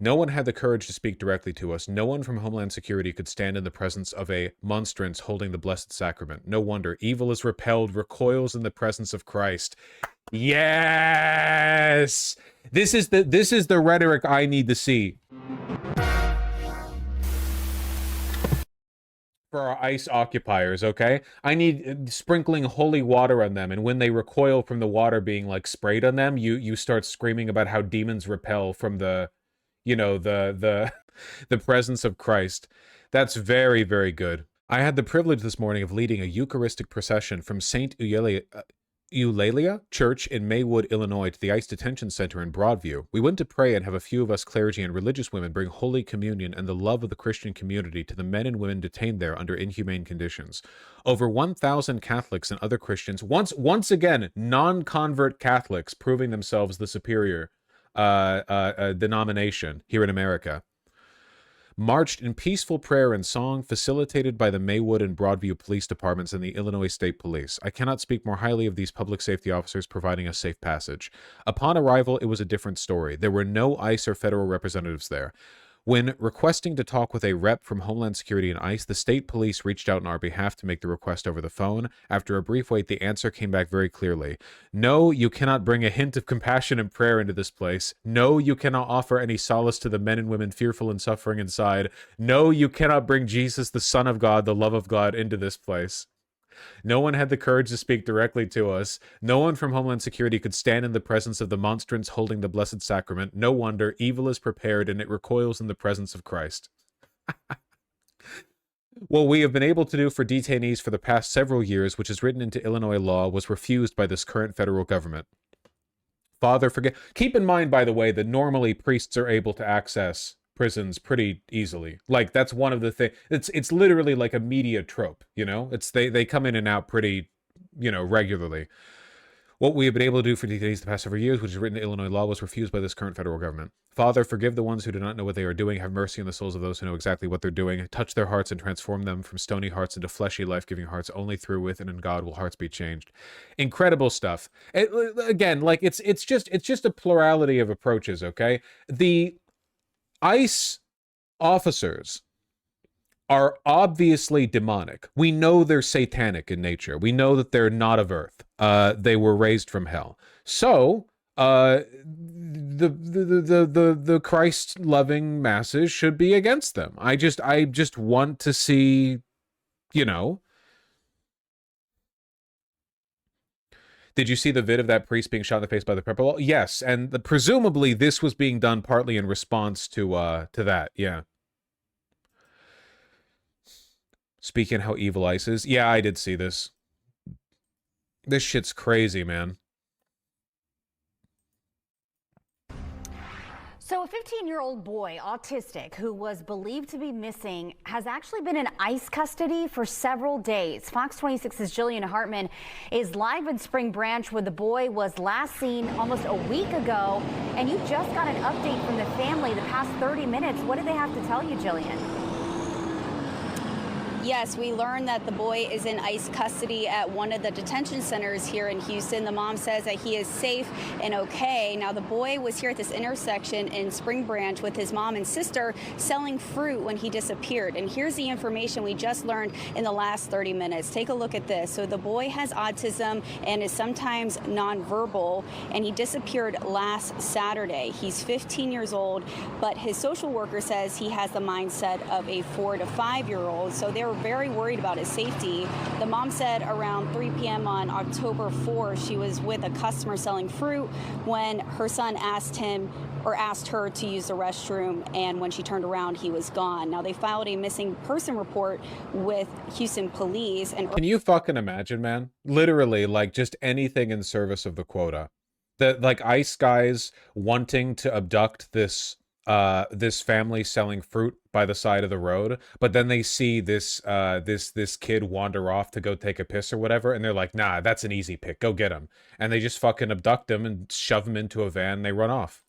No one had the courage to speak directly to us. No one from Homeland Security could stand in the presence of a monstrance holding the Blessed Sacrament. No wonder. Evil is repelled, recoils in the presence of Christ. Yes! This is the rhetoric I need to see for our ICE occupiers, okay? I need sprinkling holy water on them, and when they recoil from the water being like sprayed on them, you start screaming about how demons repel from the, you know, the presence of Christ. That's very, very good. I had the privilege this morning of leading a Eucharistic procession from St. Eulalia Church in Maywood, Illinois, to the ICE Detention Center in Broadview. We went to pray and have a few of us clergy and religious women bring Holy Communion and the love of the Christian community to the men and women detained there under inhumane conditions. Over 1,000 Catholics and other Christians, once again, non-convert Catholics, proving themselves the superior denomination here in America, marched in peaceful prayer and song, facilitated by the Maywood and Broadview police departments and the Illinois State Police. I cannot speak more highly of these public safety officers providing us safe passage. Upon arrival, it was a different story. There were no ICE or federal representatives there. When requesting to talk with a rep from Homeland Security and ICE, the state police reached out on our behalf to make the request over the phone. After a brief wait, the answer came back very clearly. No, you cannot bring a hint of compassion and prayer into this place. No, you cannot offer any solace to the men and women fearful and suffering inside. No, you cannot bring Jesus, the Son of God, the love of God, into this place. No one had the courage to speak directly to us. No one from Homeland Security could stand in the presence of the monstrance holding the Blessed Sacrament. No wonder. Evil is prepared and it recoils in the presence of Christ. What we have been able to do for detainees for the past several years, which is written into Illinois law, was refused by this current federal government. Father, keep in mind, by the way, that normally priests are able to access prisons pretty easily. Like, that's one of the things. It's literally like a media trope, you know? They come in and out pretty, you know, regularly. What we have been able to do for detainees the past several years, which is written in Illinois law, was refused by this current federal government. Father, forgive the ones who do not know what they are doing. Have mercy on the souls of those who know exactly what they're doing. Touch their hearts and transform them from stony hearts into fleshy, life-giving hearts. Only through, with, and in God will hearts be changed. Incredible stuff. Again, like, it's just a plurality of approaches, okay? The ICE officers are obviously demonic. We know they're satanic in nature. We know that they're not of earth. They were raised from hell. So the Christ-loving masses should be against them. I just want to see, you know. Did you see the vid of that priest being shot in the face by the pepper ball? Yes, and presumably this was being done partly in response to that. Yeah. Speaking how evil ICE is. Yeah, I did see this. This shit's crazy, man. So a 15-year-old boy, autistic, who was believed to be missing, has actually been in ICE custody for several days. Fox 26's Jillian Hartman is live in Spring Branch, where the boy was last seen almost a week ago. And you just got an update from the family the past 30 minutes. What did they have to tell you, Jillian? Yes, we learned that the boy is in ICE custody at one of the detention centers here in Houston. The mom says that he is safe and okay. Now, the boy was here at this intersection in Spring Branch with his mom and sister selling fruit when he disappeared. And here's the information we just learned in the last 30 minutes. Take a look at this. So the boy has autism and is sometimes nonverbal, and he disappeared last Saturday. He's 15 years old, but his social worker says he has the mindset of a 4 to 5-year-old. So they were very worried about his safety. The mom said around 3 p.m. on October 4, she was with a customer selling fruit when her son asked her to use the restroom, and when she turned around, he was gone. Now, they filed a missing person report with Houston police. And can you fucking imagine, man? Literally, like, just anything in service of the quota. Like, ICE guys wanting to abduct this family selling fruit by the side of the road, but then they see this kid wander off to go take a piss or whatever, and they're like, nah, that's an easy pick, go get him. And they just fucking abduct him and shove him into a van, and they run off.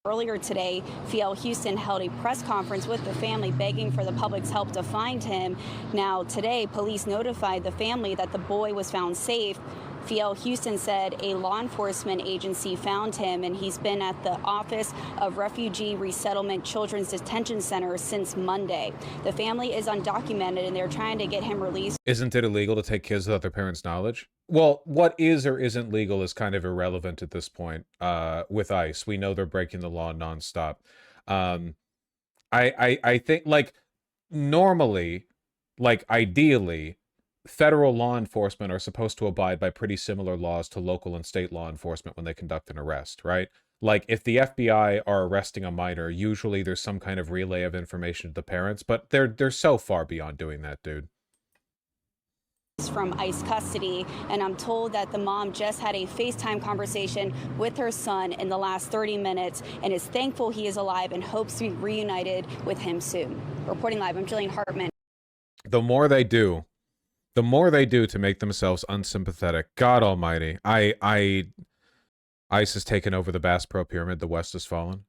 Earlier today, FL Houston held a press conference with the family begging for the public's help to find him. Now, today, police notified the family that the boy was found safe Fiel Houston said a law enforcement agency found him, and he's been at the Office of Refugee Resettlement Children's Detention Center since Monday. The family is undocumented, and they're trying to get him released. Isn't it illegal to take kids without their parents' knowledge? Well, what is or isn't legal is kind of irrelevant at this point with ICE. We know they're breaking the law nonstop. I think, like, normally, like, ideally, federal law enforcement are supposed to abide by pretty similar laws to local and state law enforcement when they conduct an arrest, right? Like, if the FBI are arresting a minor, usually there's some kind of relay of information to the parents, but they're so far beyond doing that, dude. From ICE custody, and I'm told that the mom just had a FaceTime conversation with her son in the last 30 minutes and is thankful he is alive and hopes to be reunited with him soon. Reporting live, I'm Jillian Hartman. The more they do to make themselves unsympathetic, God almighty, ICE has taken over the Bass Pro Pyramid, the West has fallen.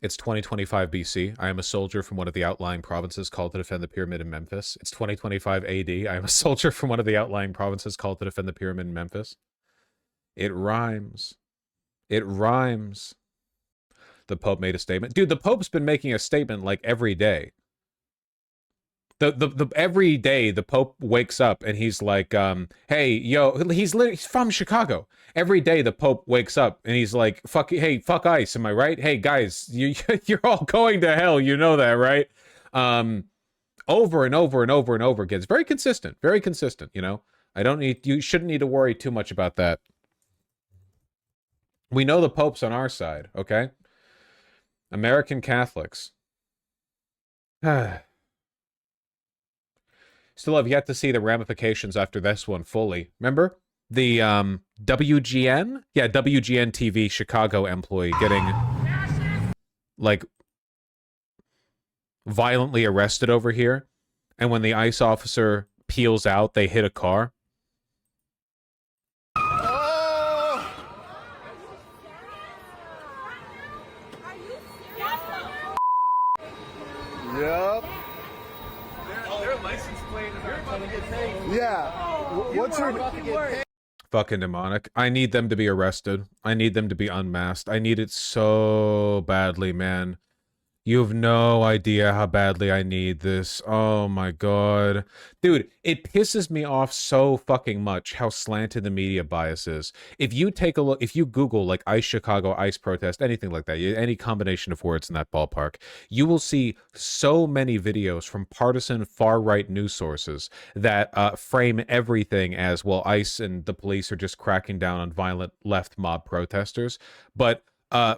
It's 2025 BC. I am a soldier from one of the outlying provinces called to defend the pyramid in Memphis. It's 2025 AD. I am a soldier from one of the outlying provinces called to defend the pyramid in Memphis. It rhymes. It rhymes. The Pope made a statement. Dude, the Pope's been making a statement like every day. Every day the Pope wakes up and he's like, hey, yo, he's from Chicago. Every day the Pope wakes up and he's like, fuck ICE, am I right? Hey guys, you're all going to hell, you know that, right? Over and over and over and over again. It's very consistent, you know? You shouldn't need to worry too much about that. We know the Pope's on our side, okay? American Catholics. Still have yet to see the ramifications after this one fully. Remember? The WGN? Yeah, WGN TV Chicago employee getting, like, violently arrested over here. And when the ICE officer peels out, they hit a car. Oh! Yep. Their license plate is about to get paid. Yeah. What's her? Fucking demonic. I need them to be arrested. I need them to be unmasked. I need it so badly, man. You have no idea how badly I need this. Oh my god. Dude, it pisses me off so fucking much how slanted the media bias is. If you take a look, if you Google like ICE Chicago, ICE protest, anything like that, any combination of words in that ballpark, you will see so many videos from partisan far-right news sources that frame everything as, well, ICE and the police are just cracking down on violent left mob protesters. But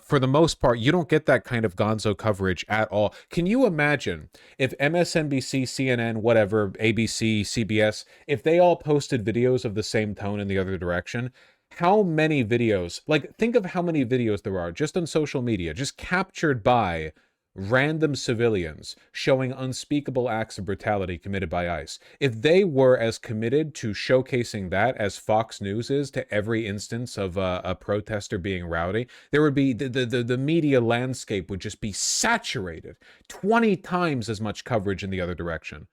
for the most part, you don't get that kind of gonzo coverage at all. Can you imagine if MSNBC, CNN, whatever, ABC, CBS, if they all posted videos of the same tone in the other direction? How many videos, like, think of how many videos there are just on social media, just captured by random civilians showing unspeakable acts of brutality committed by ICE. If they were as committed to showcasing that as Fox News is to every instance of a protester being rowdy, there would be the media landscape would just be saturated. 20 times as much coverage in the other direction.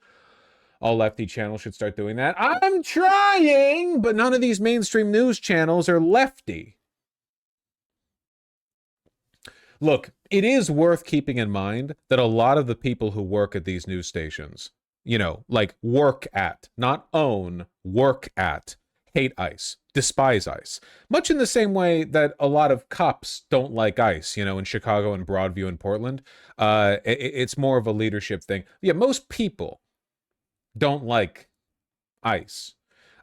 All lefty channels should start doing that. I'm trying, but none of these mainstream news channels are lefty. Look, it is worth keeping in mind that a lot of the people who work at these news stations, you know, like work at, not own, work at, hate ICE, despise ICE. Much in the same way that a lot of cops don't like ICE, you know, in Chicago and Broadview and Portland. It's more of a leadership thing. Yeah, most people don't like ICE.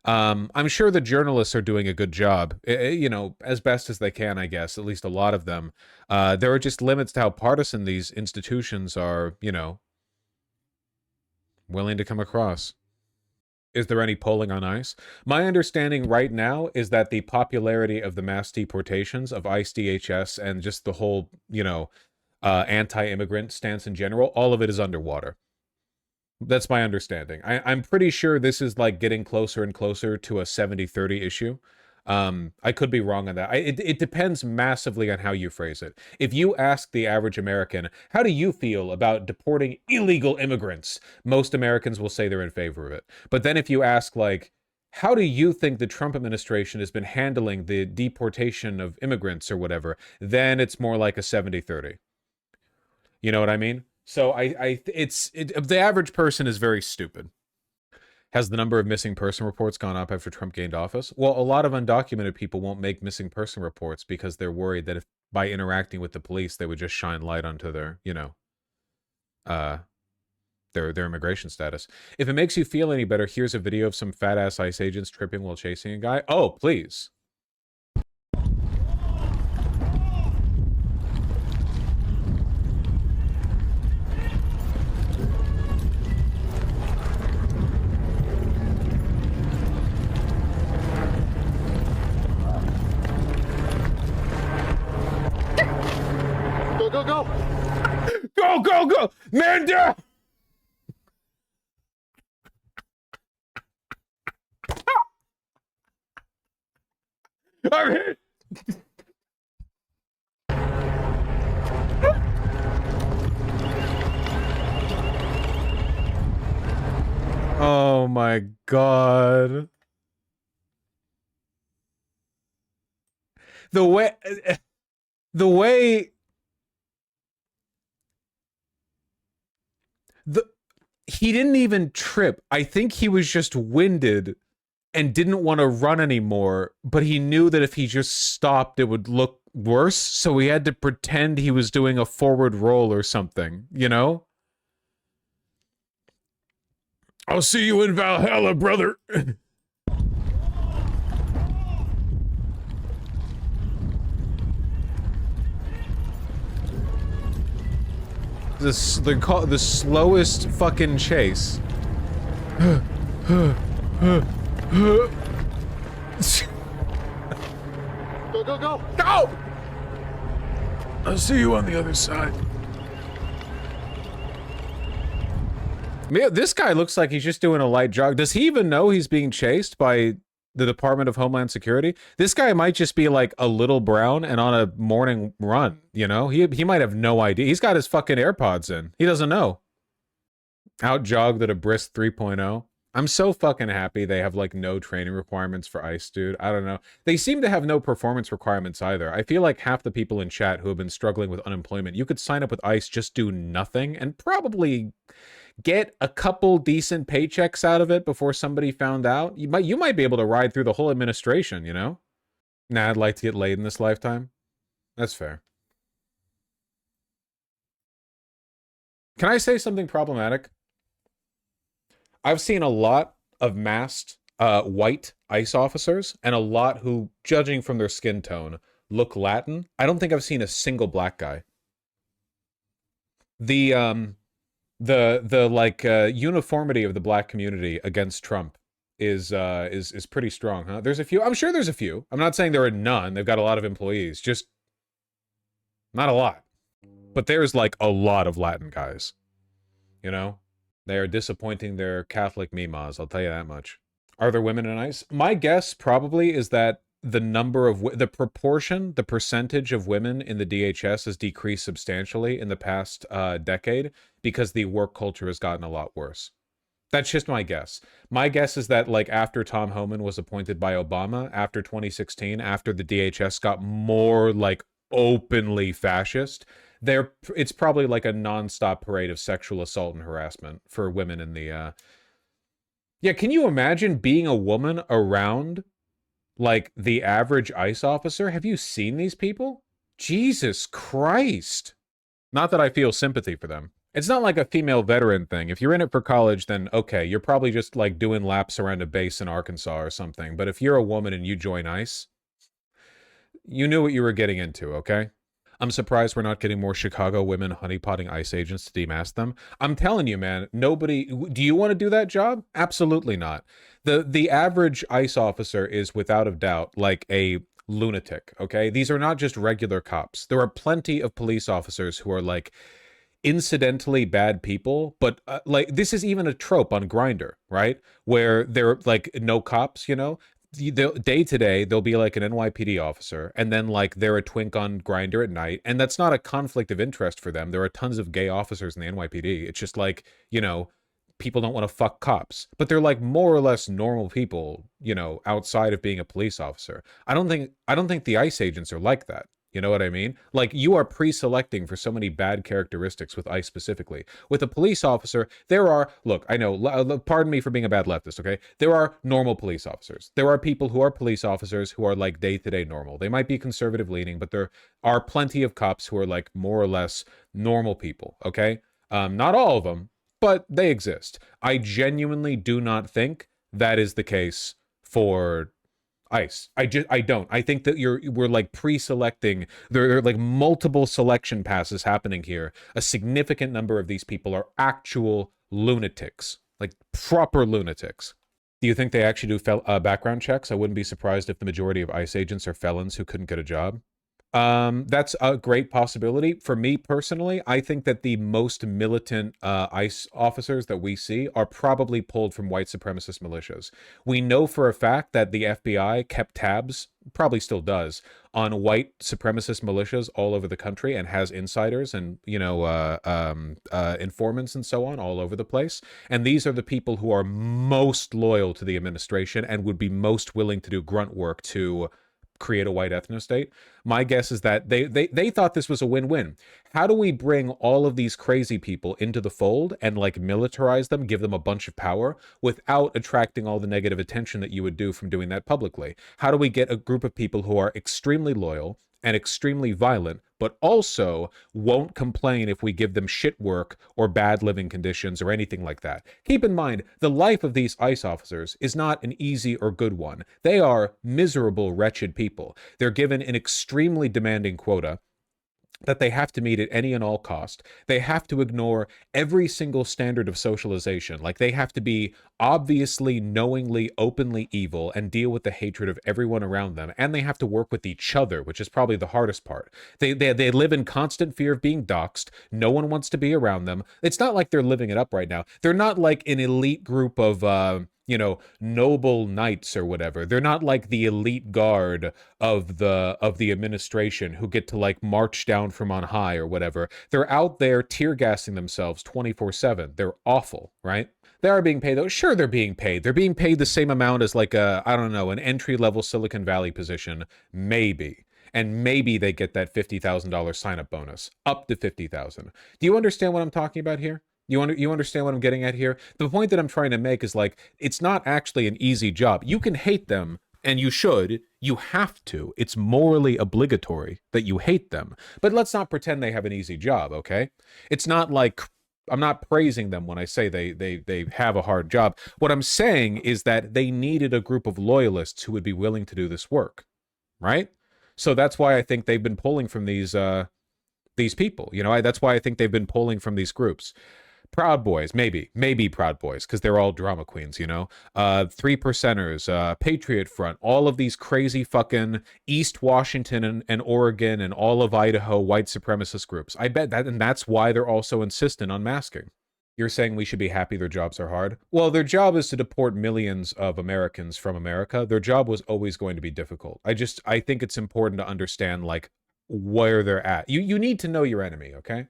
I'm sure the journalists are doing a good job, you know, as best as they can, I guess, at least a lot of them. There are just limits to how partisan these institutions are, you know, willing to come across. Is there any polling on ICE? My understanding right now is that the popularity of the mass deportations of ICE, DHS, and just the whole, you know, anti-immigrant stance in general, all of it is underwater. That's my understanding. I'm pretty sure this is like getting closer and closer to a 70-30 issue. I could be wrong on that. It depends massively on how you phrase it. If you ask the average American, how do you feel about deporting illegal immigrants? Most Americans will say they're in favor of it. But then if you ask, like, how do you think the Trump administration has been handling the deportation of immigrants or whatever, then it's more like a 70-30. You know what I mean? So the average person is very stupid. Has the number of missing person reports gone up after Trump gained office? Well, a lot of undocumented people won't make missing person reports because they're worried that if by interacting with the police, they would just shine light onto their, you know, their immigration status. If it makes you feel any better, here's a video of some fat-ass ICE agents tripping while chasing a guy. Oh, please. Go, go, go! Go, go, go! Man down! I'm hit! Oh my god. The way he didn't even trip. I think he was just winded and didn't want to run anymore, but he knew that if he just stopped, it would look worse, so he had to pretend he was doing a forward roll or something, you know? I'll see you in Valhalla, brother. The slowest fucking chase. Go, go, go! Go! I'll see you on the other side. Man, this guy looks like he's just doing a light jog. Does he even know he's being chased by the Department of Homeland Security? This guy might just be like a little brown and on a morning run, you know? He might have no idea. He's got his fucking AirPods in. He doesn't know. Out jogged at a brisk 3.0. I'm so fucking happy they have like no training requirements for ICE, dude. I don't know. They seem to have no performance requirements either. I feel like half the people in chat who have been struggling with unemployment, you could sign up with ICE, just do nothing, and probably get a couple decent paychecks out of it before somebody found out. You might be able to ride through the whole administration, you know? Nah, I'd like to get laid in this lifetime. That's fair. Can I say something problematic? I've seen a lot of masked white ICE officers and a lot who, judging from their skin tone, look Latin. I don't think I've seen a single black guy. The uniformity of the black community against Trump is pretty strong, huh? There's a few. I'm sure there's a few. I'm not saying there are none. They've got a lot of employees. Just not a lot. But there's like a lot of Latin guys. You know? They are disappointing their Catholic mimas, I'll tell you that much. Are there women in ICE? My guess probably is that the number of the percentage of women in the DHS has decreased substantially in the past decade because the work culture has gotten a lot worse. That's just my guess. My guess is that like after Tom Homan was appointed by Obama, after 2016, after the DHS got more like openly fascist, it's probably like a nonstop parade of sexual assault and harassment for women in the Yeah, can you imagine being a woman around like the average ICE officer? Have you seen these people? Jesus Christ. Not that I feel sympathy for them. It's not like a female veteran thing. If you're in it for college, then okay, you're probably just like doing laps around a base in Arkansas or something. But if you're a woman and you join ICE, you knew what you were getting into, okay? I'm surprised we're not getting more Chicago women honeypotting ICE agents to demask them. I'm telling you, man, nobody... Do you want to do that job? Absolutely not. The average ICE officer is, without a doubt, like a lunatic, okay? These are not just regular cops. There are plenty of police officers who are, like, incidentally bad people, but, like, this is even a trope on Grindr, right? Where there are, like, no cops, you know? Day to day, they'll be like an NYPD officer, and then like they're a twink on Grindr at night, and that's not a conflict of interest for them. There are tons of gay officers in the NYPD. It's just like, you know, people don't want to fuck cops, but they're like more or less normal people, you know, outside of being a police officer. I don't think the ICE agents are like that. You know what I mean? Like, you are pre-selecting for so many bad characteristics with ICE specifically. With a police officer, there are, look, I know, pardon me for being a bad leftist, okay? There are normal police officers. There are people who are police officers who are like day-to-day normal. They might be conservative leaning, but there are plenty of cops who are like more or less normal people, okay? Not all of them, but they exist. I genuinely do not think that is the case for ICE. I don't. I think that we're like pre-selecting. There are like multiple selection passes happening here. A significant number of these people are actual lunatics, like proper lunatics. Do you think they actually do background checks? I wouldn't be surprised if the majority of ICE agents are felons who couldn't get a job. That's a great possibility. For me personally, I think that the most militant ICE officers that we see are probably pulled from white supremacist militias. We know for a fact that the FBI kept tabs, probably still does, on white supremacist militias all over the country and has insiders and, you know, informants and so on all over the place. And these are the people who are most loyal to the administration and would be most willing to do grunt work to create a white ethno-state. My guess is that they thought this was a win-win. How do we bring all of these crazy people into the fold and like militarize them, give them a bunch of power without attracting all the negative attention that you would do from doing that publicly? How do we get a group of people who are extremely loyal and extremely violent, but also won't complain if we give them shit work or bad living conditions or anything like that? Keep in mind, the life of these ICE officers is not an easy or good one. They are miserable, wretched people. They're given an extremely demanding quota that they have to meet at any and all cost. They have to ignore every single standard of socialization. Like, they have to be obviously, knowingly, openly evil and deal with the hatred of everyone around them. And they have to work with each other, which is probably the hardest part. They live in constant fear of being doxxed. No one wants to be around them. It's not like they're living it up right now. They're not like an elite group of, you know, noble knights or whatever. They're not like the elite guard of the administration who get to like march down from on high or whatever. They're out there tear gassing themselves 24/7. They're awful, right? They are being paid though. Sure, they're being paid. They're being paid the same amount as like a, I don't know, an entry-level Silicon Valley position, maybe. And maybe they get that $50,000 sign-up bonus, up to $50,000. Do you understand what I'm talking about here? You understand what I'm getting at here? The point that I'm trying to make is like, it's not actually an easy job. You can hate them, and you should. You have to. It's morally obligatory that you hate them. But let's not pretend they have an easy job, okay? It's not like, I'm not praising them when I say they have a hard job. What I'm saying is that they needed a group of loyalists who would be willing to do this work, right? So that's why I think they've been pulling from these people. You know, that's why I think they've been pulling from these groups. Proud Boys, maybe Proud Boys, because they're all drama queens, you know? 3%ers, Patriot Front, all of these crazy fucking East Washington and Oregon and all of Idaho white supremacist groups. I bet that, and that's why they're also insistent on masking. You're saying we should be happy their jobs are hard? Well, their job is to deport millions of Americans from America. Their job was always going to be difficult. I think it's important to understand, like, where they're at. You need to know your enemy, okay?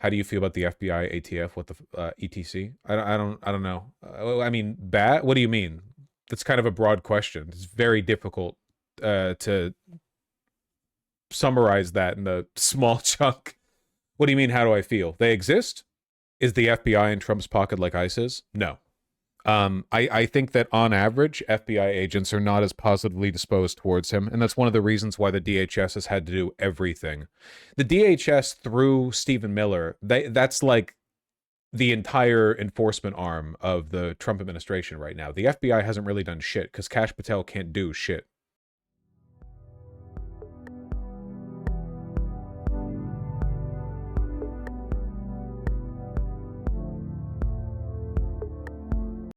How do you feel about the FBI, ATF, what the ETC? I don't know. I mean, bad? What do you mean? That's kind of a broad question. It's very difficult to summarize that in a small chunk. What do you mean, how do I feel? They exist? Is the FBI in Trump's pocket like ICE is? No. I think that on average, FBI agents are not as positively disposed towards him, and that's one of the reasons why the DHS has had to do everything. The DHS, through Stephen Miller, that's like the entire enforcement arm of the Trump administration right now. The FBI hasn't really done shit because Kash Patel can't do shit.